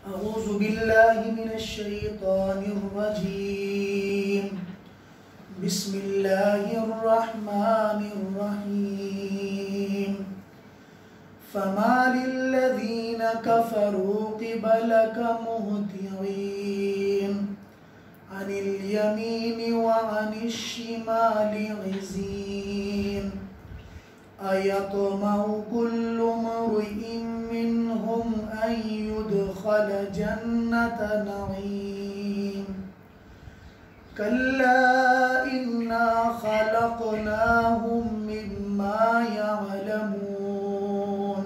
أعوذ بالله من الشيطان الرجيم بسم الله الرحمن الرحيم فما للذين كفروا قبلك مهطعين عن اليمين وعن الشمال عزين أيطمع كل امرئ منهم أن يدخل جنة نعيم كلا إنا خلقناهم مما يعلمون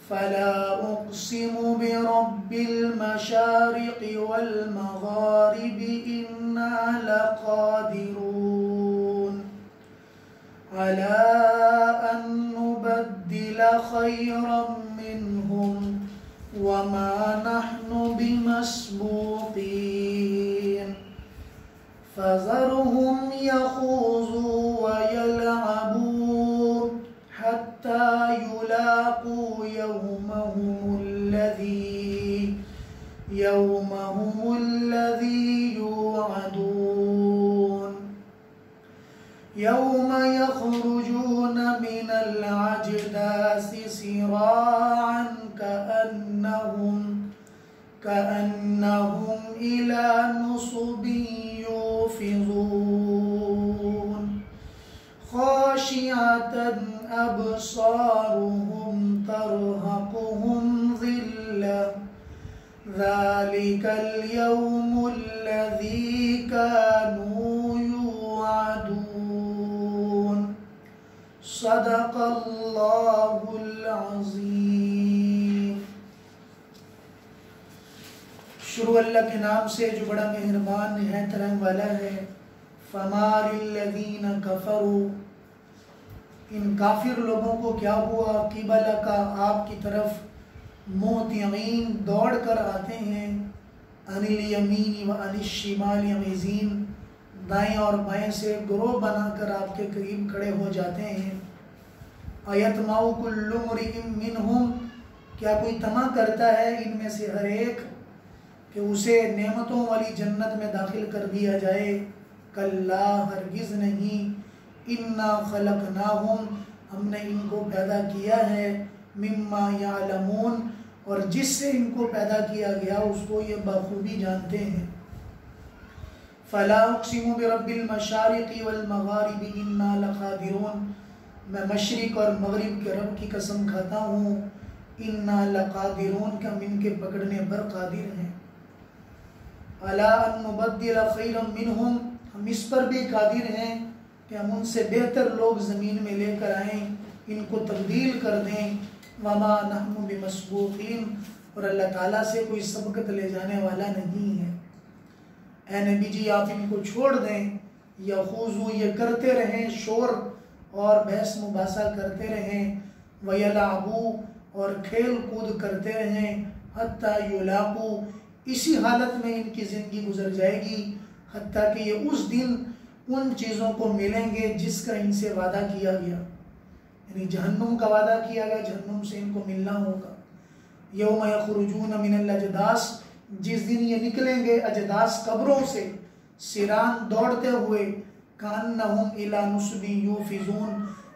فلا أقسم برب المشارق والمغارب إنا لقادرون على أن نبدل خيرا منهم وما نحن بمسبوقين فذرهم يخوضوا ويلعبوا حتى يلاقوا يومهم الذي يوعدون يوم يخرجون من الأجداث سراعا كأنهم إلى نصب يوفضون خاشعة أبصارهم ترهقهم ذلة ذلك اليوم الذي كانوا يوعدون صدق اللہ العظیم۔ شروع اللہ کے نام سے جو بڑا مہربان نہایت رحم والا ہے۔ فما للذین کفروا، ان کافر لوگوں کو کیا ہوا، قبلک آپ کی طرف، مہطعین دوڑ کر آتے ہیں، عن الیمین و عن الشمال عزین، دائیں اور بائیں سے گروہ بنا کر آپ کے قریب کھڑے ہو جاتے ہیں۔ ایطمع کل امرئ منہم، کیا کوئی طمع کرتا ہے ان میں سے ہر ایک کہ اسے نعمتوں والی جنت میں داخل کر دیا جائے؟ کلا، ہرگز نہیں، انا خلقناہم، ہم نے ان کو پیدا کیا ہے، مما یعلمون، اور جس سے ان کو پیدا کیا گیا اس کو یہ بخوبی جانتے ہیں۔ فلا اقسم برب المشارق والمغارب انا لقادرون، میں مشرق اور مغرب کے رب کی قسم کھاتا ہوں، انا لقادرون، کہ ہم ان کے پکڑنے پر قادر ہیں۔ علی ان نبدل خیرا منہم، ہم اس پر بھی قادر ہیں کہ ہم ان سے بہتر لوگ زمین میں لے کر آئیں، ان کو تبدیل کر دیں۔ وما نحن بمسبوقین، اور اللہ تعالیٰ سے کوئی سبقت لے جانے والا نہیں ہے۔ اے نبی جی آپ ان کو چھوڑ دیں، یخوضوا، یہ کرتے رہیں شور اور بحث مباحثہ کرتے رہیں، ویلعبوا، اور کھیل کود کرتے رہیں، حتیٰ یلاقوا، اسی حالت میں ان کی زندگی گزر جائے گی حتیٰ کہ یہ اس دن ان چیزوں کو ملیں گے جس کا ان سے وعدہ کیا گیا، یعنی جہنم کا وعدہ کیا گیا، جہنم سے ان کو ملنا ہوگا۔ یوم یخرجون من الاجداث، جس دن یہ نکلیں گے اجداث قبروں سے، سران دوڑتے ہوئے، کانہم الی نصب یوفضون،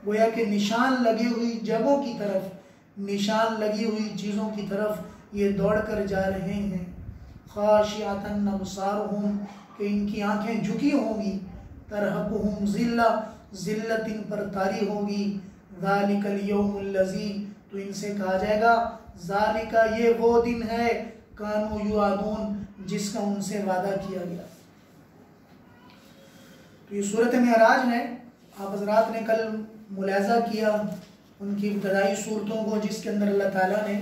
گویا کہ نشان لگی ہوئی جگہوں کی طرف، نشان لگی ہوئی چیزوں کی طرف یہ دوڑ کر جا رہے ہیں۔ خاشعۃ ابصارہم، کہ ان کی آنکھیں جھکی ہوں گی، ترہقہم ذلہ، ذلت ان پر طاری ہوگی۔ ذالک الیوم الذی، تو ان سے کہا جائے گا ذالک، یہ وہ دن ہے، کانوا یوعدون، جس کا ان سے وعدہ کیا گیا۔ تو یہ صورت معراج ہے۔ آپ حضرات نے کل ملاحظہ کیا ان کی ابتدائی صورتوں کو، جس کے اندر اللہ تعالیٰ نے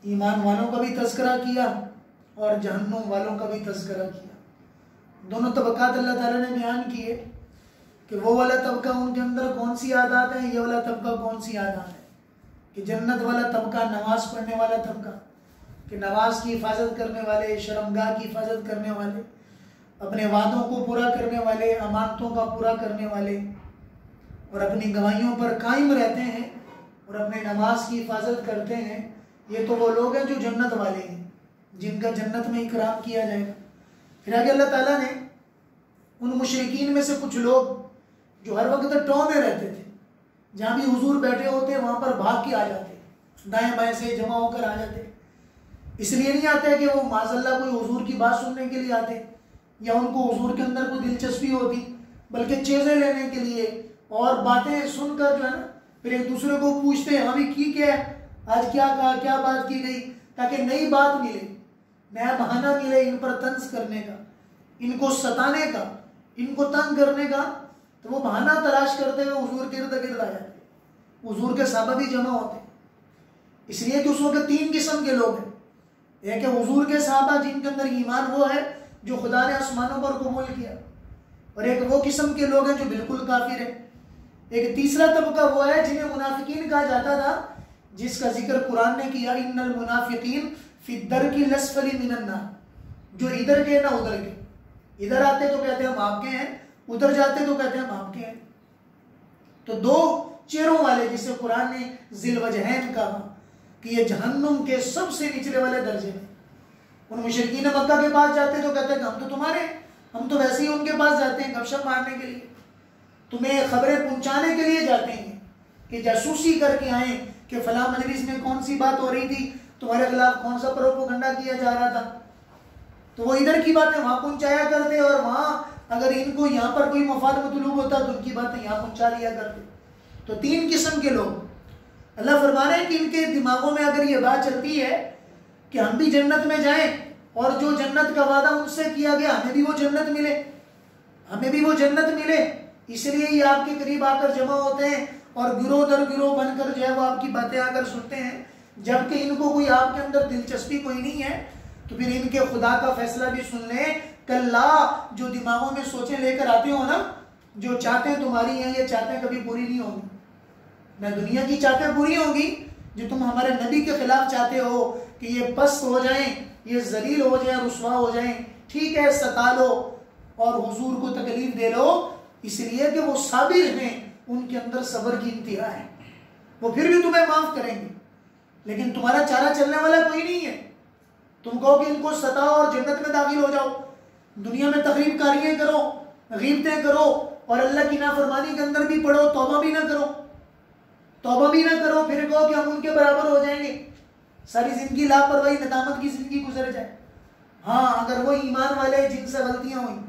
ایمان والوں کا بھی تذکرہ کیا اور جہنم والوں کا بھی تذکرہ کیا۔ دونوں طبقات اللہ تعالیٰ نے بیان کیے کہ وہ والا طبقہ ان کے اندر کون سی عادات ہیں، یہ والا طبقہ کون سی عادات ہے۔ کہ جنت والا طبقہ نماز پڑھنے والا طبقہ، کہ نماز کی حفاظت کرنے والے، شرمگاہ کی حفاظت کرنے والے، اپنے وعدوں کو پورا کرنے والے، امانتوں کا پورا کرنے والے، اور اپنی گواہیوں پر قائم رہتے ہیں اور اپنے نماز کی حفاظت کرتے ہیں، یہ تو وہ لوگ ہیں جو جنت والے ہیں، جن کا جنت میں اکرام کیا جائے گا۔ پھر آگے اللہ تعالیٰ نے ان مشرکین میں سے کچھ لوگ جو ہر وقت ٹو میں رہتے تھے، جہاں بھی حضور بیٹھے ہوتے وہاں پر بھاگ کے آ جاتے، دائیں بائیں سے جمع ہو کر آ جاتے۔ اس لیے نہیں آتے کہ وہ معاذ اللہ کوئی حضور کی بات سننے کے لیے آتے یا ان کو حضور کے اندر کوئی دلچسپی ہوتی، بلکہ چیزیں لینے کے لیے اور باتیں سن کر جو ہے نا پھر ایک دوسرے کو پوچھتے ہیں ہمیں کی کیا ہے، آج کیا کہا، کیا بات کی گئی، تاکہ نئی بات ملے، نیا بہانہ ملے ان پر طنز کرنے کا، ان کو ستانے کا، ان کو تنگ کرنے کا۔ تو وہ بہانہ تلاش کرتے ہوئے حضور کے ارد گرد آ جاتے، حضور کے صحابہ بھی جمع ہوتے۔ اس لیے کہ اس وقت تین قسم کے لوگ ہیں، ایک ہے حضور کے صحابہ جن کے اندر ایمان وہ ہے جو خدا نے آسمانوں پر قبول کیا، اور ایک وہ قسم کے لوگ ہیں جو بالکل کافر ہیں۔ ایک تیسرا طبقہ وہ ہے جنہیں منافقین کہا جاتا تھا، جس کا ذکر قرآن نے کیا، ان المنافقین فی الدرک الاسفل من النار، جو ادھر کے نہ ادھر کے، ادھر آتے تو کہتے ہیں ہم آپ کے ہیں، ادھر جاتے تو کہتے ہیں ہم آپ کے ہیں۔ تو دو چہروں والے، جسے قرآن نے ذی الوجہین کہا، کہ یہ جہنم کے سب سے نچلے والے درجے میں۔ ان مشرکین مکہ کے پاس جاتے تو کہتے ہیں کہ ہم تو تمہارے ہیں، ہم تو ویسے ہی ان کے پاس جاتے ہیں گپ شپ مارنے کے لیے، تمہیں خبریں پہنچانے کے لیے جاتے ہیں کہ جاسوسی کر کے آئیں کہ فلاں مجلس میں کون سی بات ہو رہی تھی، تمہارے خلاف کون سا پروپیگنڈا کیا جا رہا تھا۔ تو وہ ادھر کی باتیں وہاں پہنچایا کرتے، اور وہاں اگر ان کو یہاں پر کوئی مفاد مطلوب ہوتا تو ان کی باتیں یہاں پہنچا دیا کرتے۔ تو تین قسم کے لوگ، اللہ فرما رہے ہیں کہ ان کے دماغوں میں اگر یہ بات چلتی ہے کہ ہم بھی جنت میں جائیں اور جو جنت کا وعدہ ان سے کیا گیا ہمیں بھی وہ جنت ملے، ہمیں بھی وہ جنت ملے، اس لیے یہ آپ کے قریب آ کر جمع ہوتے ہیں اور گروہ در گروہ بن کر جو ہے وہ آپ کی باتیں آ کر سنتے ہیں، جبکہ ان کو کوئی آپ کے اندر دلچسپی کوئی نہیں ہے۔ تو پھر ان کے خدا کا فیصلہ بھی سن لیں، کلا، جو دماغوں میں سوچیں لے کر آتے ہو نا، جو چاہتے تمہاری ہیں یہ چاہتے کبھی پوری نہیں ہوں گی، نہ دنیا کی چاہتے پوری ہوں گی۔ جو تم ہمارے نبی کے خلاف چاہتے ہو کہ یہ پست ہو جائیں، یہ ذلیل ہو جائیں، رسوا ہو جائیں، ٹھیک ہے ستا لو اور حضور کو تکلیف دے لو، اس لیے کہ وہ صابر ہیں، ان کے اندر صبر کی انتہا ہے، وہ پھر بھی تمہیں معاف کریں گے، لیکن تمہارا چارہ چلنے والا کوئی نہیں ہے۔ تم کہو کہ ان کو ستاؤ اور جنت میں داخل ہو جاؤ، دنیا میں تقریب کاریاں کرو، غیبتیں کرو، اور اللہ کی نافرمانی کے اندر بھی پڑھو، توبہ بھی نہ کرو، توبہ بھی نہ کرو، پھر کہو کہ ہم ان کے برابر ہو جائیں گے، ساری زندگی لاپرواہی ندامت کی زندگی گزر جائے۔ ہاں اگر وہ ایمان والے جن سے غلطیاں ہوئیں،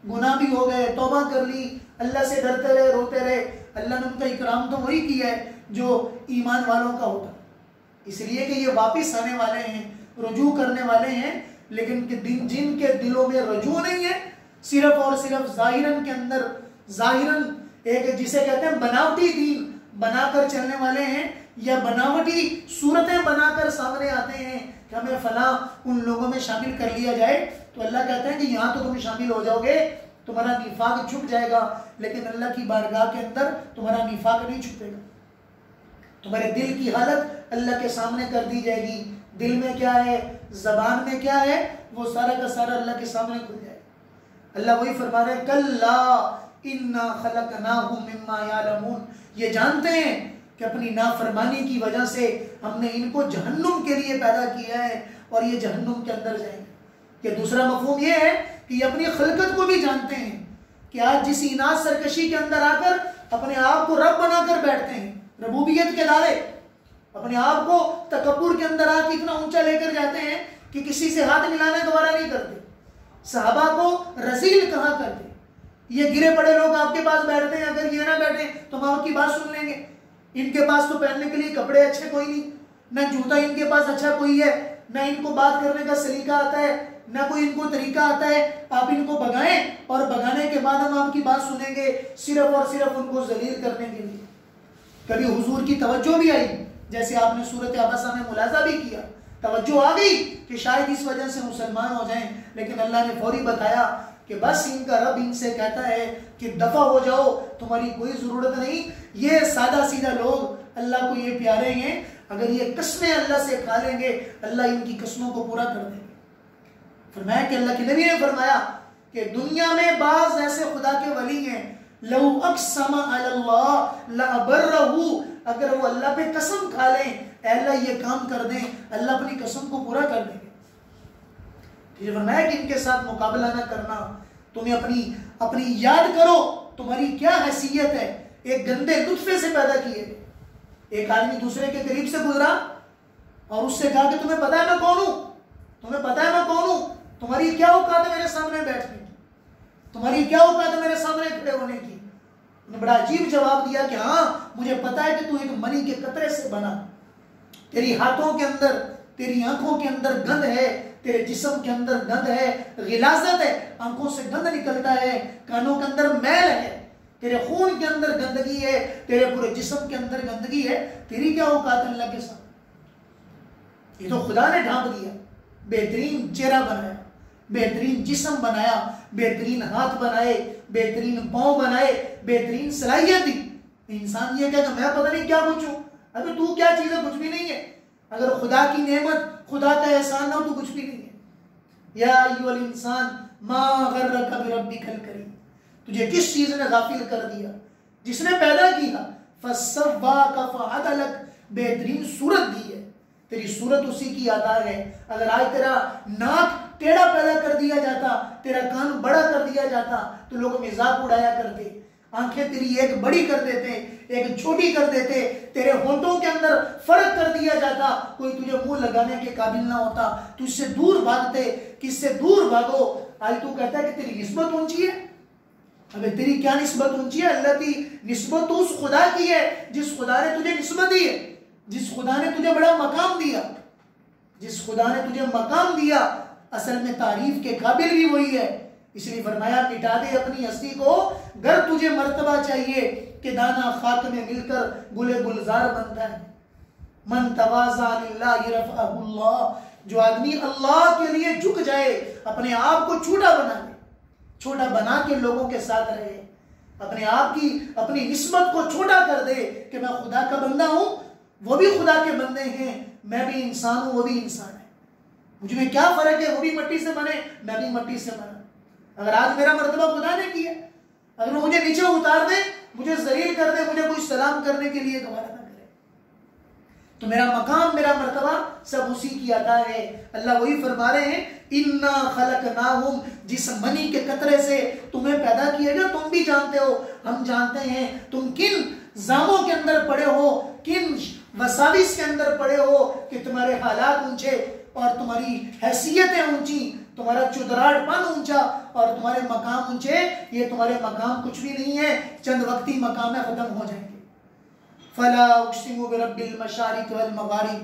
گناہ بھی ہو گئے، توبہ کر لی، اللہ سے ڈرتے رہے، روتے رہے، اللہ نے ان کا اکرام تو وہی کیا ہے جو ایمان والوں کا ہوتا، اس لیے کہ یہ واپس آنے والے ہیں، رجوع کرنے والے ہیں، لیکن جن کے دلوں میں رجوع نہیں ہے، صرف اور صرف ظاہراً کے اندر، ظاہراً ایک جسے کہتے ہیں بناوٹی دین بنا کر چلنے والے ہیں، یا بناوٹی صورتیں بنا کر سامنے آتے ہیں کہ ہمیں فلاں ان لوگوں میں شامل کر لیا جائے، تو اللہ کہتے ہیں کہ یہاں تو تم شامل ہو جاؤ گے، تمہارا نفاق چھپ جائے گا، لیکن اللہ کی بارگاہ کے اندر تمہارا نفاق نہیں چھپے گا، تمہارے دل کی حالت اللہ کے سامنے کر دی جائے گی، دل میں کیا ہے، زبان میں کیا ہے، وہ سارا کا سارا اللہ کے سامنے کھل جائے گا۔ اللہ وہی فرما رہے ہیں کلا انا خلقناہم مما یعلمون، یہ جانتے ہیں کہ اپنی نافرمانی کی وجہ سے ہم نے ان کو جہنم کے لیے پیدا کیا ہے اور یہ جہنم کے اندر جائیں گے۔ یہ دوسرا مفہوم یہ ہے کہ یہ اپنی خلقت کو بھی جانتے ہیں کہ آج جس اناج سرکشی کے اندر آ کر اپنے آپ کو رب بنا کر بیٹھتے ہیں، ربوبیت کے دعوے، اپنے آپ کو تکبر کے اندر آ کے اتنا اونچا لے کر جاتے ہیں کہ کسی سے ہاتھ ملانا گوارا نہیں کرتے، صحابہ کو رذیل کہا کرتے، یہ گرے پڑے لوگ آپ کے پاس بیٹھتے ہیں، اگر یہ نہ بیٹھیں تو ہم آپ کی بات سن لیں گے، ان کے پاس تو پہننے کے لیے کپڑے اچھے کوئی نہیں، نہ جوتا ان کے پاس اچھا کوئی ہے، نہ ان کو بات کرنے کا سلیقہ آتا ہے، نہ کوئی ان کو طریقہ آتا ہے، آپ ان کو بگائیں اور بگانے کے بعد ہم آپ کی بات سنیں گے، صرف اور صرف ان کو ذلیل کرنے کے لیے۔ کبھی حضور کی توجہ بھی آئی، جیسے آپ نے سورۃ عبسہ میں ملاحظہ بھی کیا، توجہ آ گئی کہ شاید اس وجہ سے مسلمان ہو جائیں، لیکن اللہ نے فوری بتایا کہ بس ان کا رب ان سے کہتا ہے کہ دفع ہو جاؤ، تمہاری کوئی ضرورت نہیں، یہ سادہ سیدھا لوگ اللہ کو یہ پیارے ہیں، اگر یہ قسمیں اللہ سے کھا لیں گے اللہ ان کی قسموں کو پورا کر دیں گے۔ فرمایا کہ اللہ کے نبی نے فرمایا کہ دنیا میں بعض ایسے خدا کے ولی ہیں، لو اقسم علی اللہ لابرہ، اگر وہ اللہ پہ قسم کھا لیں، اے اللہ یہ کام کر دیں، اللہ اپنی قسم کو پورا کر دیں گے۔ پھر فرمایا کہ ان کے ساتھ مقابلہ نہ کرنا، تمہیں اپنی یاد کرو تمہاری کیا حیثیت ہے، ایک گندے نطفے سے پیدا کیے گئے۔ ایک آدمی دوسرے کے قریب سے گزرا اور اس سے کہا کہ تمہیں پتا ہے میں کون ہوں، تمہیں پتا ہے میں کون ہوں، تمہاری کیا اوقات ہے میرے سامنے بیٹھنے کی، تمہاری کیا اوقات ہے میرے سامنے کھڑے ہونے کی؟ انہوں نے بڑا عجیب جواب دیا کہ ہاں مجھے پتا ہے کہ تو ایک منی کے قطرے سے بنا، تیری ہاتھوں کے اندر، تیری آنکھوں کے اندر گند ہے، تیرے جسم کے اندر گند ہے، غلاظت ہے، آنکھوں سے گند نکلتا ہے، کانوں کے اندر میل ہے، تیرے خون کے اندر گندگی ہے، تیرے پورے جسم کے اندر گندگی ہے، تیری کیا اوقات ہے اللہ کے سامنے؟ یہ تو خدا نے ڈھانپ دیا، بہترین چہرہ بنایا، بہترین جسم بنایا، بہترین ہاتھ بنائے، بہترین پاؤں بنائے، بہترین صلاحیت دی۔ انسان یہ کہے کہ میں پتہ نہیں کیا کچھ ہوں، ابھی تو کیا چیز ہے؟ کچھ بھی نہیں ہے۔ اگر خدا کی نعمت، خدا کا احسان نہ ہو تو کچھ بھی نہیں ہے۔ یا ایھا الانسان ما غرک بربک الکریم، تجھے کس چیز نے غافل کر دیا؟ جس نے پیدا کیا، فسواک فعدلک، بہترین صورت دی ہے، تیری صورت اسی کی ادا ہے۔ اگر آج تیرا ناک ٹیڑھا پیدا کر دیا جاتا، تیرا کان بڑا کر دیا جاتا تو لوگ مذاق اڑایا کرتے، آنکھیں تیری ایک بڑی کر دیتے، ایک چھوٹی کر دیتے، تیرے ہونٹوں کے اندر فرق کر دیا جاتا، کوئی تجھے منہ لگانے کے قابل نہ ہوتا، تو اس سے دور بھاگتے، کس سے دور بھاگو۔ آج تو کہتا ہے کہ تیری نسبت اونچی ہے، ابھی تیری کیا نسبت اونچی ہے؟ اللہ کی نسبت تو اس خدا کی ہے جس خدا نے تجھے نسبت دی ہے، جس خدا نے تجھے بڑا مقام دیا، جس خدا نے تجھے مقام دیا، اصل میں تعریف کے قابل بھی وہی ہے۔ اس لیے فرمایا مٹا دے اپنی ہستی کو، گر تجھے مرتبہ چاہیے کہ دانا خاک میں مل کر گلے گلزار بنتا ہے۔ من تواضع للہ رفعہ اللہ، جو آدمی اللہ کے لیے جھک جائے، اپنے آپ کو چھوٹا بنا لے، چھوٹا بنا کے لوگوں کے ساتھ رہے، اپنے آپ کی اپنی نسبت کو چھوٹا کر دے کہ میں خدا کا بندہ ہوں، وہ بھی خدا کے بندے ہیں، میں بھی انسان ہوں، وہ بھی انسان ہے، مجھ میں کیا فرق ہے؟ وہ بھی مٹی سے بنے، میں بھی مٹی سے بنا۔ اگر آج میرا مرتبہ خدا نے کیا، اگر وہ مجھے نیچے اتار دے، مجھے ذلیل کر دے، مجھے کوئی سلام کرنے کے لیے گوارا نہ کرے، تو میرا مقام، میرا مرتبہ سب اسی کی عطا ہے۔ اللہ وہی فرما رہے ہیں اِنَّا خَلَقْنَاهُمْ، جس منی کے قطرے سے تمہیں پیدا کیا گیا تم بھی جانتے ہو، ہم جانتے ہیں تم کن زاموں کے اندر پڑے ہو، کن وساوس کے اندر پڑے ہو کہ تمہارے حالات اونچے اور تمہاری حیثیتیں اونچی، تمہارا چدراڑ پن اونچا اور تمہارے مقام اونچے۔ یہ تمہارے مقام کچھ بھی نہیں ہے، چند وقتی مقام میں ختم ہو جائیں گے۔ فلا اقسم برب المشارق والمغارب،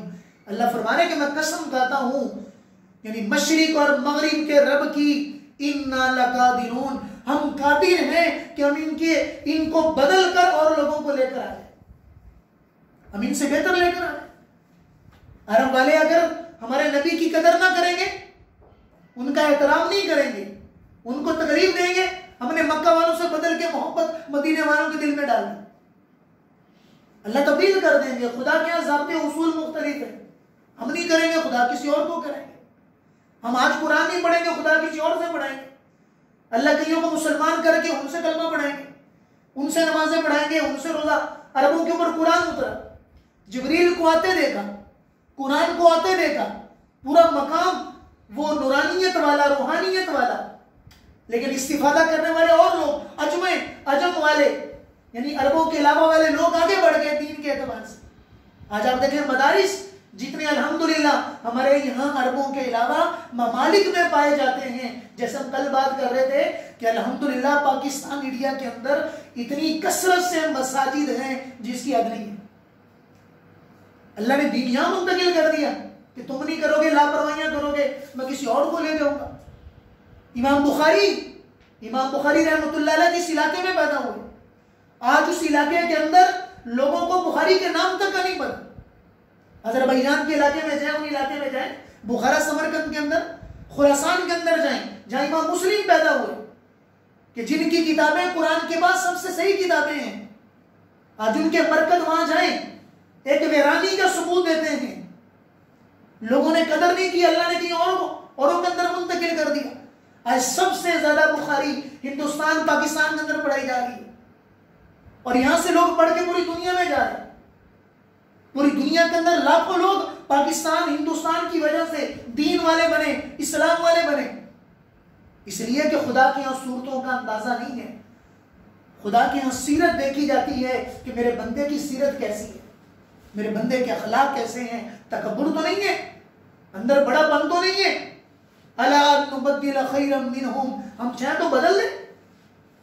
اللہ فرمانے کہ میں قسم کھاتا ہوں یعنی مشرق اور مغرب کے رب کی، انا لقادرون، ہم قادر ہیں کہ ہم ان کو بدل کر اور لوگوں کو لے کر آئے، ہم ان سے بہتر لے کر آئے۔ عرب والے اگر ہمارے نبی کی قدر نہ کریں گے، ان کا احترام نہیں کریں گے، ان کو تکلیف دیں گے، ہم نے مکہ والوں سے بدل کے محبت مدینے والوں کے دل میں ڈال دی، اللہ تبدیل کر دیں گے۔ خدا کے یہاں ضابطے اصول مختلف ہیں، ہم نہیں کریں گے، خدا کسی اور کو کریں گے۔ ہم آج قرآن نہیں پڑھیں گے، خدا کسی اور سے پڑھائیں گے۔ اللہ کئیوں کو مسلمان کر کے ان سے کلمہ پڑھائیں گے، ان سے نمازیں پڑھائیں گے، ان سے روزہ۔ عربوں کے اوپر قرآن اترا، جبریل کو آتے دیکھا، قرآن کو آتے دیکھا، پورا مقام وہ نورانیت والا، روحانیت والا، لیکن استفادہ کرنے والے اور لوگ، عجم والے یعنی عربوں کے علاوہ والے لوگ آگے بڑھ گئے دین کے اعتبار سے۔ آج آپ دیکھیں مدارس جتنے الحمدللہ ہمارے یہاں عربوں کے علاوہ ممالک میں پائے جاتے ہیں، جیسے ہم کل بات کر رہے تھے کہ الحمدللہ پاکستان انڈیا کے اندر اتنی کثرت سے مساجد ہیں جس کی حد نہیں ہے۔ اللہ نے دین یہاں منتقل کر دیا کہ تم نہیں کرو گے، لاپرواہیاں کرو گے، میں کسی اور کو لے جاؤں گا۔ امام بخاری رحمۃ اللہ علیہ جس علاقے میں پیدا ہوئے، آج اس علاقے کے اندر لوگوں کو بخاری کے نام تک کا نہیں پتا۔ آذربائیجان کے علاقے میں جائیں، ان علاقے میں جائیں، بخارا سمرقند کے اندر، خراسان کے اندر جائیں، جہاں امام مسلم پیدا ہوئے، کہ جن کی کتابیں قرآن کے بعد سب سے صحیح کتابیں ہیں، آج ان کے مرکز وہاں جائیں، ایک ویرانی کا ثبوت دیتے ہیں۔ لوگوں نے قدر نہیں کی، اللہ نے کی اوروں کے اندر منتقل کر دیا۔ آج سب سے زیادہ بخاری ہندوستان پاکستان کے اندر پڑھائی جا رہی ہے، اور یہاں سے لوگ پڑھ کے پوری دنیا میں جا رہے ہیں۔ پوری دنیا کے اندر لاکھوں لوگ پاکستان ہندوستان کی وجہ سے دین والے بنے، اسلام والے بنے، اس لیے کہ خدا کے یہاں صورتوں کا اندازہ نہیں ہے، خدا کے یہاں سیرت دیکھی جاتی ہے کہ میرے بندے کی سیرت کیسی ہے، میرے بندے کے اخلاق کیسے ہیں، تکبر تو نہیں ہے، اندر بڑا پن تو نہیں ہے۔ الا نبدل خیرا منہم، ہم چاہیں تو بدل لیں،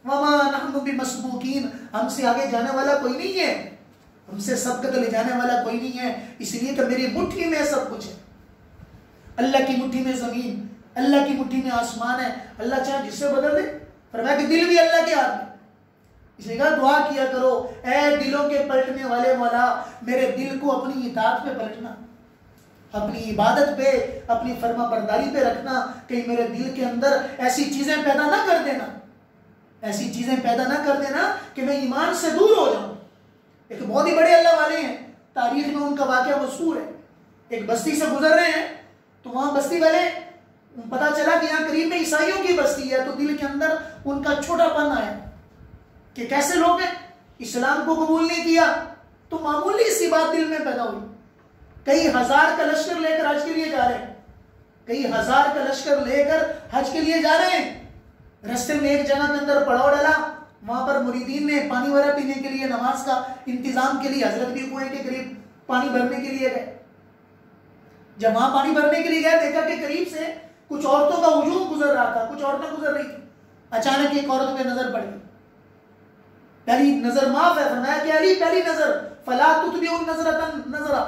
وما نحن بمسبوقین، ہم سے آگے جانے والا کوئی نہیں ہے، ہم سے سبقت لے جانے والا کوئی نہیں ہے، اس لیے کہ میری مٹھی میں سب کچھ ہے، اللہ کی مٹھی میں زمین، اللہ کی مٹھی میں آسمان ہے، اللہ چاہے جس سے بدل دے۔ فرمایا کہ دل بھی اللہ کے ہاتھ میں، اس لیے کہا دعا کیا کرو اے دلوں کے پلٹنے والے مولا، میرے دل کو اپنی اطاعت پہ پلٹنا، اپنی عبادت پہ، اپنی فرما برداری پہ رکھنا، کہیں میرے دل کے اندر ایسی چیزیں پیدا نہ کر دینا، ایسی چیزیں پیدا نہ کر دینا کہ میں ایمان سے دور ہو جاؤں۔ ایک بہت ہی بڑے اللہ والے ہیں، تاریخ میں ان کا واقعہ مشہور ہے، ایک بستی سے گزر رہے ہیں تو وہاں بستی والے پتا چلا کہ یہاں قریب میں عیسائیوں کی بستی ہے، تو دل کے اندر ان کا چھوٹا پن آیا کہ کیسے لوگ ہیں، اسلام کو قبول نہیں کیا، تو معمولی سی بات دل میں پیدا ہوئی، کئی ہزار کا لشکر لے کر حج کے لیے جا رہے ہیں، کئی ہزار کا لشکر لے کر حج کے لیے جا رہے ہیں، رستے میں ایک جگہ کے اندر پڑاؤ ڈالا، وہاں پر مریدین نے پانی وغیرہ پینے کے لیے، نماز کا انتظام کے لیے، حضرت بھی کنویں کے قریب پانی بھرنے کے لیے گئے، جب وہاں پانی بھرنے کے لیے گئے دیکھا کہ قریب سے کچھ عورتوں کا ہجوم گزر رہا تھا، کچھ عورتیں گزر رہی تھی، اچانک ایک عورت پہ نظر پڑ گئی، پہلی نظر معاف ہے، فرمایا کہ علی پہلی نظر فلا تتبعوا النظرۃ نظرا،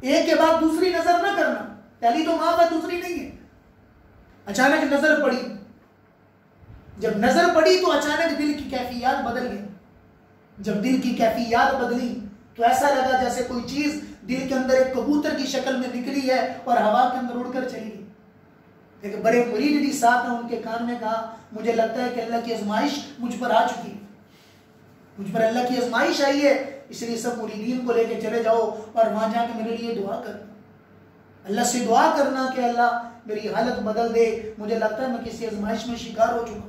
ایک کے بعد دوسری نظر نہ کرنا، پہلی تو معاف ہے دوسری نہیں ہے، اچانک نظر پڑی، جب نظر پڑی تو اچانک دل کی کیفیات بدل گئی، جب دل کی کیفیات بدلی تو ایسا لگا جیسے کوئی چیز دل کے اندر ایک کبوتر کی شکل میں نکلی ہے اور ہوا کے اندر اڑ کر چلی گئی۔ ایک بڑے مرید بھی ساتھ ہیں، ان کے کان میں کہا مجھے لگتا ہے کہ اللہ کی آزمائش مجھ پر آ چکی ہے، مجھ پر اللہ کی آزمائش آئی ہے، اس لیے سب مریدین کو لے کے چلے جاؤ اور وہاں جا کے میرے لیے دعا کرنا، اللہ سے دعا کرنا کہ اللہ میری حالت بدل دے، مجھے لگتا ہے میں کسی آزمائش میں شکار ہو چکا۔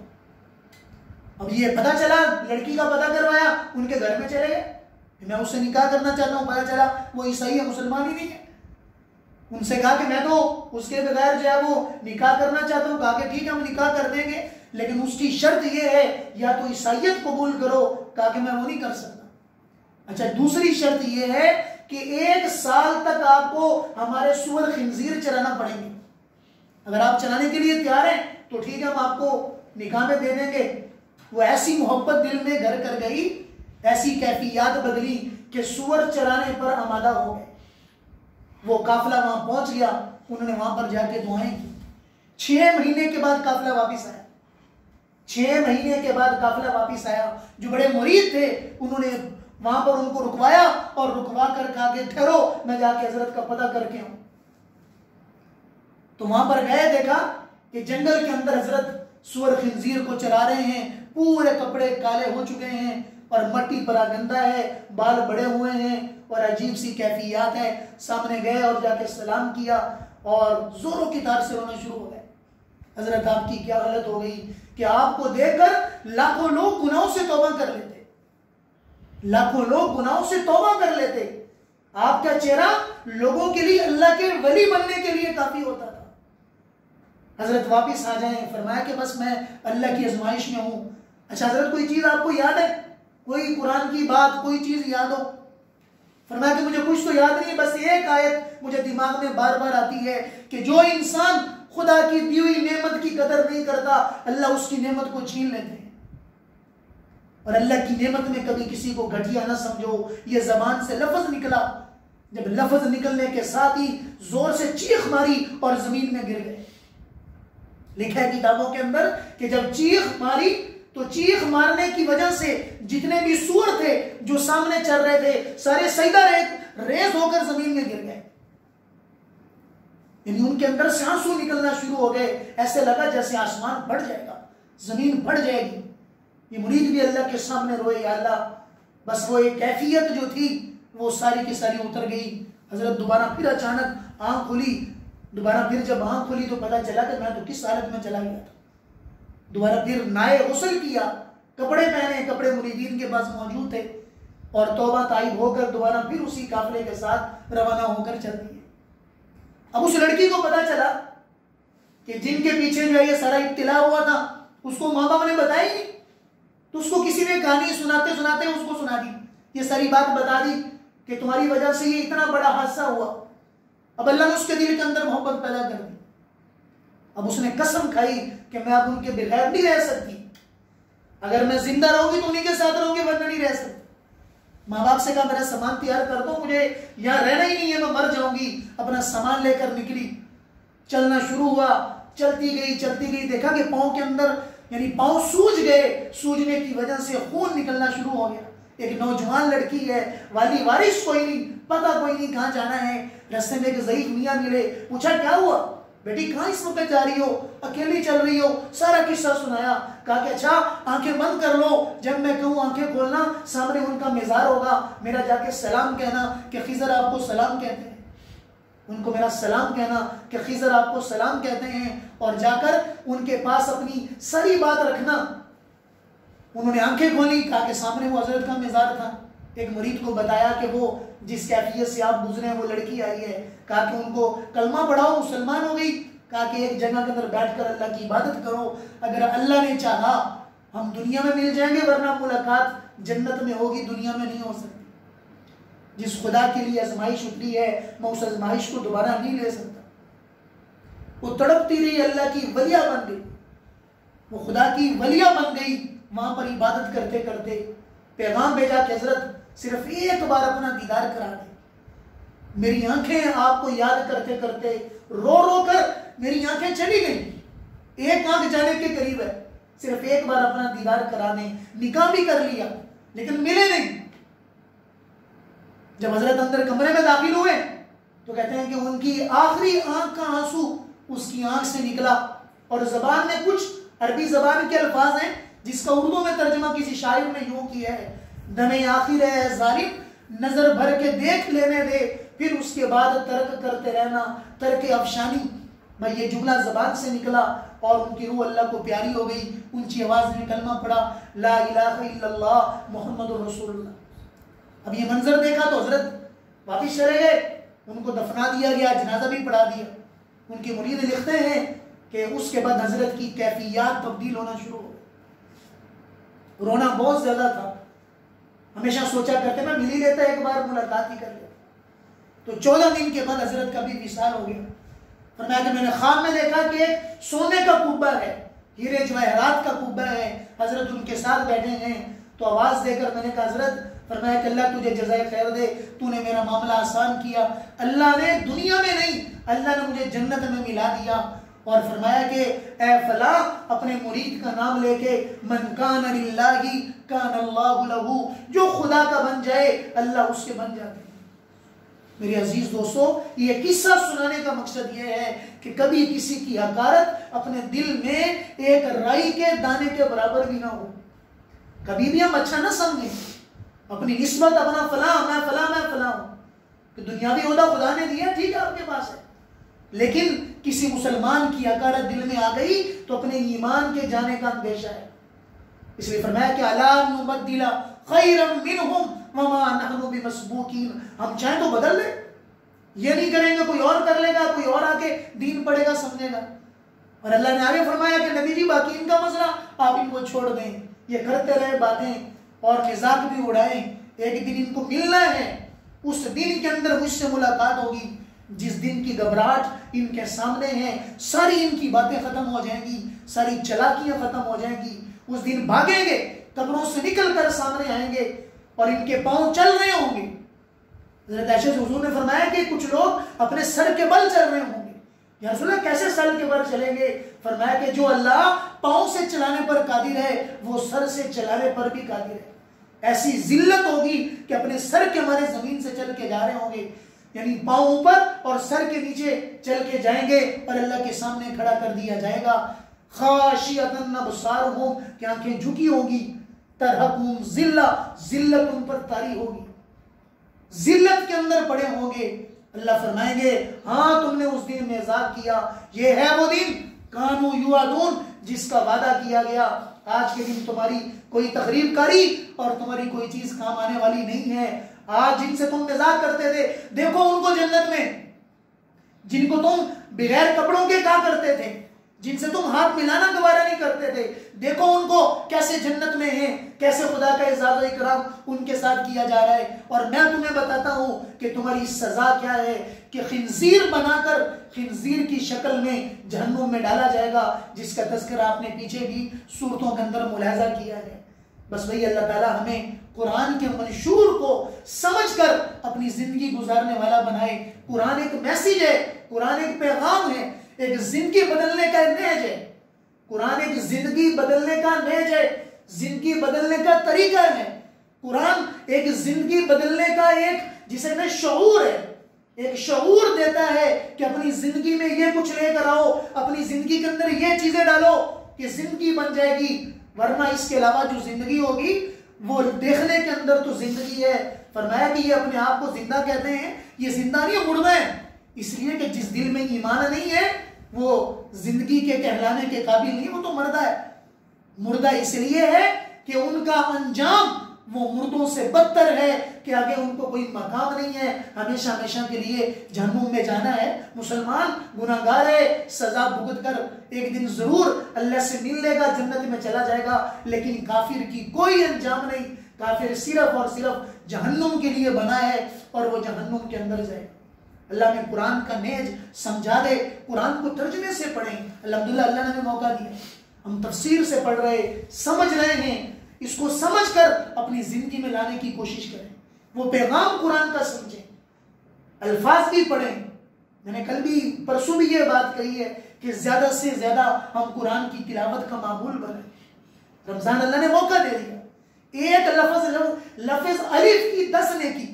اب یہ پتہ چلا، لڑکی کا پتہ کروایا، ان کے گھر میں چلے گئے، میں اس سے نکاح کرنا چاہتا ہوں، پتہ چلا وہ عیسائی ہے، مسلمان ہی نہیں ہے، ان سے کہا کہ میں تو اس کے بغیر جو ہے وہ نکاح کرنا چاہتا ہوں، کہا کہ ٹھیک ہے ہم نکاح کر دیں گے، لیکن اس کی شرط یہ ہے یا تو عیسائیت قبول کرو، کہا کہ میں وہ نہیں کر سکتا۔ اچھا دوسری شرط یہ ہے کہ 1 سال تک آپ کو ہمارے سور خنزیر چرانا پڑیں گے، اگر آپ چلانے کے لیے تیار ہیں تو ٹھیک ہے ہم آپ کو نکاح میں دے دیں گے۔ وہ ایسی محبت دل میں گھر کر گئی، ایسی کیفیات بدلی کہ سور چرانے پر آمادہ ہو گئے۔ وہ قافلہ وہاں پہنچ گیا، انہوں نے وہاں پر جا کے دعائیں کی، 6 مہینے کے بعد قافلہ واپس آیا، 6 مہینے کے بعد قافلہ واپس آیا، جو بڑے مرید تھے انہوں نے وہاں پر ان کو رکوایا اور رکوا کر کہا کہ ٹھہرو میں جا کے حضرت کا پتہ کر کے ہوں۔ تو وہاں پر گئے، دیکھا کہ جنگل کے اندر حضرت سور خنزیر کو چلا رہے ہیں، پورے کپڑے کالے ہو چکے ہیں اور مٹی پر گندا ہے، بال بڑے ہوئے ہیں اور عجیب سی کیفیات ہے۔ سامنے گئے اور جا کے سلام کیا اور زوروں کی تار سے رونا شروع ہو گئے، حضرت آپ کی کیا حالت ہو گئی کہ آپ کو دیکھ کر لاکھوں لوگ گناہوں سے توبہ کر لیتے، لاکھوں لوگ گناہوں سے توبہ کر لیتے، آپ کا چہرہ لوگوں کے لیے اللہ کے ولی بننے کے لیے کافی ہوتا تھا۔ حضرت واپس آ جائیں، فرمایا کہ بس میں اللہ کی آزمائش میں ہوں۔ اچھا حضرت کوئی چیز آپ کو یاد ہے، کوئی قرآن کی بات، کوئی چیز یاد ہو؟ فرمایا کہ مجھے کچھ تو یاد نہیں، بس ایک آیت مجھے دماغ میں بار بار آتی ہے کہ جو انسان خدا کی دی ہوئی نعمت کی قدر نہیں کرتا، اللہ اس کی نعمت کو چھین لیتے ہیں، اور اللہ کی نعمت میں کبھی کسی کو گھٹیا نہ سمجھو۔ یہ زبان سے لفظ نکلا، جب لفظ نکلنے کے ساتھ ہی زور سے چیخ ماری اور زمین میں گر گئے۔ لکھا ہے کتابوں کے اندر کہ جب چیخ ماری تو چیخ مارنے کی وجہ سے جتنے بھی سور تھے جو سامنے چل رہے تھے سارے سجدہ ریز ہو کر زمین میں گر گئے، یعنی ان کے اندر سے آنسو نکلنا شروع ہو گئے، ایسے لگا جیسے آسمان پھٹ جائے گا، زمین پھٹ جائے گی۔ یہ مرید بھی اللہ کے سامنے روئے، یا اللہ بس وہ ایک کیفیت جو تھی وہ ساری کی ساری اتر گئی۔ حضرت دوبارہ پھر اچانک آنکھ کھلی، دوبارہ پھر جب آنکھ کھلی تو پتا چلا کہ میں تو کس حالت میں چلا گیا تھا۔ دوبارہ پھر نائے غسل کیا، کپڑے پہنے، کپڑے مریدین کے پاس موجود تھے، اور توبہ تائب ہو کر دوبارہ پھر اسی قافلے کے ساتھ روانہ ہو کر چل دیے۔ اب اس لڑکی کو پتا چلا کہ جن کے پیچھے جو ہے یہ سارا ابتلا ہوا تھا اس کو ماں باپ نے بتایا ہی نہیں، تو اس کو کسی نے کہانی سناتے سناتے اس کو سنا دی، یہ ساری بات بتا دی کہ تمہاری وجہ سے یہ اتنا بڑا حادثہ ہوا۔ اب اللہ نے اس کے دل کے اندر محبت پیدا کر دی۔ اب اس نے قسم کھائی کہ میں اب ان کے بغیر نہیں رہ سکتی، اگر میں زندہ رہوں گی تو انہیں کے ساتھ رہوں گی، ورنہ نہیں رہ سکتی۔ ماں باپ سے کہا میرا سامان تیار کر دو، مجھے یہاں رہنا ہی نہیں ہے، میں مر جاؤں گی۔ اپنا سامان لے کر نکلی، چلنا شروع ہوا، چلتی گئی، دیکھا کہ پاؤں کے اندر یعنی پاؤں سوج گئے، سوجنے کی وجہ سے خون نکلنا شروع ہو گیا۔ ایک نوجوان لڑکی ہے، والی وارث کوئی نہیں، پتہ کوئی نہیں کہاں جانا ہے۔ راستے میں ایک ضعیف میاں ملے، پوچھا کیا ہوا بیٹی، کہاں اس وقت جا رہی ہو، اکیلی چل رہی ہو؟ سارا قصہ سنایا، کہا کہ اچھا آنکھیں بند کر لو، جب میں کہوں آنکھیں کھولنا، سامنے ان کا مزار ہوگا، میرا جا کے سلام کہنا کہ خضر آپ کو سلام کہتے ہیں، ان کو میرا سلام کہنا کہ خضر آپ کو سلام کہتے ہیں، اور جا کر ان کے پاس اپنی ساری بات رکھنا۔ انہوں نے آنکھیں کھولی، کہا کہ سامنے وہ حضرت کا مزار تھا۔ ایک مرید کو بتایا کہ وہ جس کیفیت سے آپ گزرے ہیں وہ لڑکی آئی ہے، کہا کہ ان کو کلمہ پڑھاؤ، مسلمان ہو گئی۔ کہا کہ ایک جگہ کے اندر بیٹھ کر اللہ کی عبادت کرو، اگر اللہ نے چاہا ہم دنیا میں مل جائیں گے، ورنہ ملاقات جنت میں ہوگی، دنیا میں نہیں ہو سکتی۔ جس خدا کے لیے آزمائش اتری ہے میں اس آزمائش کو دوبارہ نہیں لے سکتا۔ وہ تڑپتی رہی، اللہ کی ولیہ بن گئی، وہ خدا کی ولیہ بن گئی، وہاں پر عبادت کرتے کرتے پیغام بھیجا کہ حضرت صرف ایک بار اپنا دیدار کرا دیں۔ میری آنکھیں آپ کو یاد کرتے کرتے رو رو کر میری آنکھیں چلی گئی، ایک آنکھ جانے کے قریب ہے، صرف ایک بار اپنا دیدار کرا دیں۔ نکاح بھی کر لیا لیکن ملے نہیں۔ جب حضرت اندر کمرے میں داخل ہوئے تو کہتے ہیں کہ ان کی آخری آنکھ کا آنسو اس کی آنکھ سے نکلا، اور زبان میں کچھ عربی زبان کے الفاظ ہیں جس کا اردو میں ترجمہ کسی شاعر نے یوں کیا ہے، دم آخر ہے ظالم نظر بھر کے دیکھ لینے دے، پھر اس کے بعد ترک کرتے رہنا ترک افشانی۔ میں یہ جملہ زبان سے نکلا اور ان کی روح اللہ کو پیاری ہو گئی، اونچی آواز میں کلمہ پڑھا، لا الہ الا اللہ محمد رسول اللہ۔ اب یہ منظر دیکھا تو حضرت واپس چلے گئے، ان کو دفنا دیا گیا، جنازہ بھی پڑھا دیا۔ ان کے مرید لکھتے ہیں کہ اس کے بعد حضرت کی کیفیات تبدیل ہونا شروع ہو گئی، رونا بہت زیادہ تھا۔ ہمیشہ سوچا کرتے میں مل ہی لیتا، ایک بار ملاقات ہی کر لیتا۔ تو 14 دن کے بعد حضرت کا بھی وصال ہو گیا۔ فرمایا کہ میں نے خواب میں دیکھا کہ ایک سونے کا کعبہ ہے، ہیرے جواہرات کا کعبہ ہے، حضرت ان کے ساتھ بیٹھے ہیں۔ تو آواز دے کر میں نے کہا حضرت، فرمایا کہ اللہ تجھے جزائے خیر دے، تو نے میرا معاملہ آسان کیا۔ اللہ نے دنیا میں نہیں، اللہ نے مجھے جنت میں ملا دیا۔ اور فرمایا کہ اے فلاں اپنے مرید کا نام لے کے، من کان للہ کان اللہ لہ، جو خدا کا بن جائے اللہ اس کے بن جاتے ہیں۔ میرے عزیز دوستو، یہ قصہ سنانے کا مقصد یہ ہے کہ کبھی کسی کی حقارت اپنے دل میں ایک رائی کے دانے کے برابر بھی نہ ہو۔ کبھی بھی ہم اچھا نہ سمجھیں اپنی نسبت، اپنا فلاں میں فلاں میں فلاں ہوں، کہ دنیاوی عہدہ خدا نے دیا، ٹھیک ہے آپ کے پاس ہے، لیکن کسی مسلمان کی حقارت دل میں آ گئی تو اپنے ایمان کے جانے کا اندیشہ ہے۔ اس لیے فرمایا کہ الا نبدل خیرا منہم وما نحن بمسبوقین، ہم چاہیں تو بدل لیں، یہ نہیں کریں گے کوئی اور کر لے گا، کوئی اور آ کے دین پڑھے گا سمجھے گا۔ اور اللہ نے آگے فرمایا کہ نبی جی باقی ان کا مسئلہ آپ ان کو چھوڑ دیں، یہ کرتے رہے باتیں اور مذاق بھی اڑائیں، ایک دن ان کو ملنا ہے، اس دن کے اندر مجھ سے ملاقات ہوگی، جس دن کی گھبراہٹ ان کے سامنے ہے، ساری ان کی باتیں ختم ہو جائیں گی، ساری چلاکیاں ختم ہو جائیں گی، اس دن بھاگیں گے، قبروں سے نکل کر سامنے آئیں گے اور ان کے پاؤں چل رہے ہوں گے۔ حضرت عائشہ سے حضور نے فرمایا کہ کچھ لوگ اپنے سر کے بل چل رہے ہوں گے۔ یا رسول اللہ کیسے سر کے بل چلیں گے؟ فرمایا کہ جو اللہ پاؤں سے چلانے پر قادر ہے وہ سر سے چلانے پر بھی قادر ہے۔ ایسی ذلت ہوگی کہ اپنے سر کے مارے زمین سے چل کے جا رہے ہوں گے، یعنی پاؤں اوپر اور سر کے نیچے چل کے جائیں گے اور اللہ کے سامنے کھڑا کر دیا جائے گا۔ خاشعۃ ابصارہم، کہ آنکھیں جھکی ہوگی، ترہقہم ذلہ، ذلت ان پر طاری ہوگی، ذلت کے اندر پڑے ہوں گے۔ اللہ فرمائیں گے ہاں تم نے اس دن مذاق کیا، یہ ہے وہ دن کانوا یوعدون، جس کا وعدہ کیا گیا آج کے دن تمہاری کوئی تقریب کاری اور تمہاری کوئی چیز کام آنے والی نہیں ہے. آج جن سے تم مزاق کرتے تھے دیکھو ان کو جنت میں. جن کو تم بغیر کپڑوں کے کہا کرتے تھے, جن سے تم ہاتھ ملانا گوارا نہیں کرتے تھے, دیکھو ان کو کیسے جنت میں ہیں, کیسے خدا کا اعزاز و اکرام ان کے ساتھ کیا جا رہا ہے. اور میں تمہیں بتاتا ہوں کہ تمہاری سزا کیا ہے, کہ خنزیر بنا کر خنزیر کی شکل میں جہنم میں ڈالا جائے گا, جس کا تذکرہ آپ نے پیچھے بھی صورتوں کے اندر ملاحظہ کیا ہے. بس وہی اللہ تعالیٰ ہمیں قرآن کے منشور کو سمجھ کر اپنی زندگی گزارنے والا بنائے. قرآن ایک میسیج ہے, قرآن ایک پیغام ہے, ایک زندگی بدلنے کا نہج ہے. قرآن ایک زندگی بدلنے کا نہج ہے, زندگی بدلنے کا طریقہ ہے. قرآن ایک زندگی بدلنے کا ایک جسے میں شعور ہے, ایک شعور دیتا ہے کہ اپنی زندگی میں یہ کچھ لے کر آؤ, اپنی زندگی کے اندر یہ چیزیں ڈالو کہ زندگی بن جائے گی. ورنہ اس کے علاوہ جو زندگی ہوگی وہ دیکھنے کے اندر تو زندگی ہے. فرمایا کہ یہ اپنے آپ کو زندہ کہتے ہیں, یہ زندہ نہیں ہے, مردہ ہے. اس لیے کہ جس دل میں ایمان نہیں ہے وہ زندگی کے کہلانے کے قابل نہیں, وہ تو مردہ ہے. مردہ اس لیے ہے کہ ان کا انجام وہ مردوں سے بدتر ہے, کہ آگے ان کو کوئی مقام نہیں ہے, ہمیشہ ہمیشہ کے لیے جہنم میں جانا ہے. مسلمان گناہگار ہے, سزا بھگت کر ایک دن ضرور اللہ سے مل لے گا, جنت میں چلا جائے گا. لیکن کافر کی کوئی انجام نہیں, کافر صرف اور صرف جہنم کے لیے بنا ہے اور وہ جہنم کے اندر جائے. اللہ نے قرآن کا نہج سمجھا دے, قرآن کو ترجمے سے پڑھیں. الحمدللہ اللہ نے ہمیں موقع دیا, ہم تفسیر سے پڑھ رہے, سمجھ رہے ہیں. اس کو سمجھ کر اپنی زندگی میں لانے کی کوشش کریں, وہ پیغام قرآن کا سمجھیں, الفاظ بھی پڑھیں. میں نے کل بھی پرسوں بھی یہ بات کہی ہے کہ زیادہ سے زیادہ ہم قرآن کی تلاوت کا معمول بنائیں. رمضان اللہ نے موقع دے دیا, ایک لفظ الف کی 10 نیکی,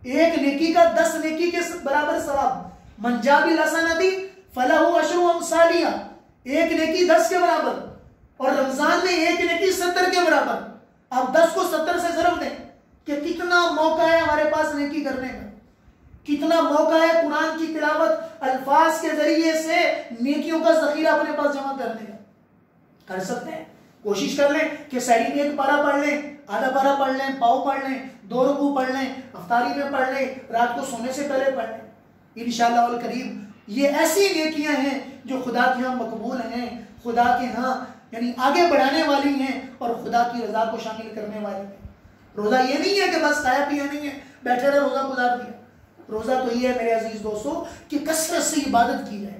ایک نیکی کا 10 نیکی کے برابر ثواب. من جاء بالحسنۃ فلہ عشر امثالها, ایک نیکی 10 کے برابر. اور رمضان میں ایک نیکی 70 کے برابر. آپ 10 کو 70 سے ضرب دیں کہ کتنا موقع ہے ہمارے پاس نیکی کرنے کا, کتنا موقع ہے قرآن کی تلاوت الفاظ کے ذریعے سے نیکیوں کا ذخیرہ اپنے پاس جمع کرنے کا. کر سکتے ہیں, کوشش کر لیں کہ سحری میں 1 پارہ پڑھ لیں, آدھا پارہ پڑھ لیں, پاؤ پڑھ لیں, 2 رکوع پڑھ لیں, افطاری میں پڑھ لیں, رات کو سونے سے پہلے پڑھ لیں. انشاءاللہ والقریب یہ ایسی نیکیاں ہیں جو خدا کے ہاں مقبول ہیں, خدا کے ہاں یعنی آگے بڑھانے والی ہیں اور خدا کی رضا کو شامل کرنے والی ہیں. روزہ یہ نہیں ہے کہ بس کھایا پیا نہیں ہے, بیٹھے رہے روزہ گزار دیا. روزہ تو یہ ہے میرے عزیز دوستو کہ کثرت سے عبادت کی جائے,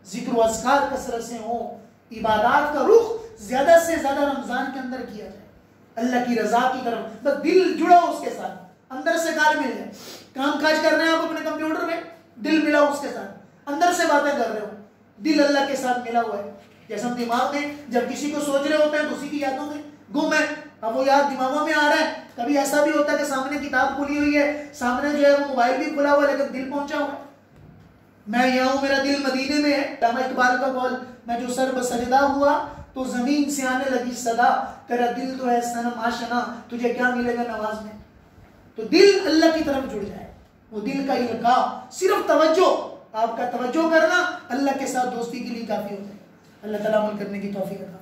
ذکر و اذکار کثرت سے ہو, عبادات کا رخ زیادہ سے زیادہ رمضان کے اندر کیا جائے, اللہ کی رضا کی طرف. بس دل جڑا اس کے ساتھ, اندر سے کار مل جائے. کام کاج کر رہے ہیں آپ اپنے کمپیوٹر میں, دل ملا اس کے ساتھ, اندر سے باتیں کر رہے ہو, دل اللہ کے ساتھ ملا ہوا ہے. جیسے ہم دماغ میں جب کسی کو سوچ رہے ہوتے ہیں تو اسی کی یادوں میں گم ہے, اب وہ یاد دماغوں میں آ رہا ہے. کبھی ایسا بھی ہوتا ہے کہ سامنے کتاب کھلی ہوئی ہے, سامنے جو ہے وہ موبائل بھی کھلا ہوا ہے, لیکن دل پہنچا ہوا ہے. میں یہاں ہوں, میرا دل مدینے میں ہے. علامہ اقبال کا قول, میں جو سر بسجدہ ہوا تو زمین سے آنے لگی صدا, تیرا دل تو ہے صنم آشنا, تجھے کیا ملے گا نواز میں. تو دل اللہ کی طرف جڑ جائے, وہ دل کا القاء, صرف توجہ, آپ کا توجہ کرنا اللہ کے ساتھ دوستی کے لیے کافی ہوتا ہے. اللہ تعالیٰ عمل کرنے کی توفیق عطا